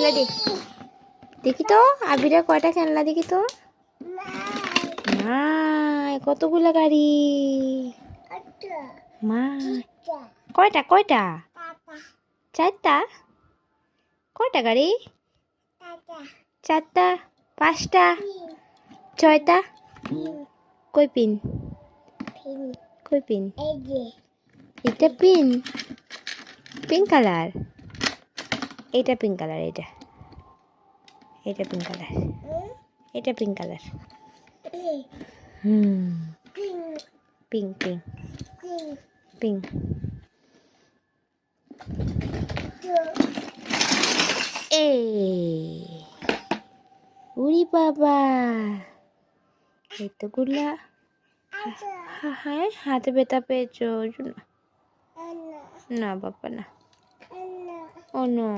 খেলা দে। দেখি তো আবিরা কয়টা খেলনা দেখি তো। মা কতগুলা গাড়ি। মা কয়টা কয়টা? চারটা। কয়টা গাড়ি? চারটা, পাঁচটা, ছয়টা। কই পিন? কই পিন? এটা পিন, পিঙ্ক কালার। এটা পিঙ্ক কালার। এটা এটা পিঙ্ক কালার। এটা pink colour. Pink pink pink. উরি বাবা, এতগুলা। হ্যাঁ, হাতে ব্যথা পেয়েছো? না বাবা না। Oh no.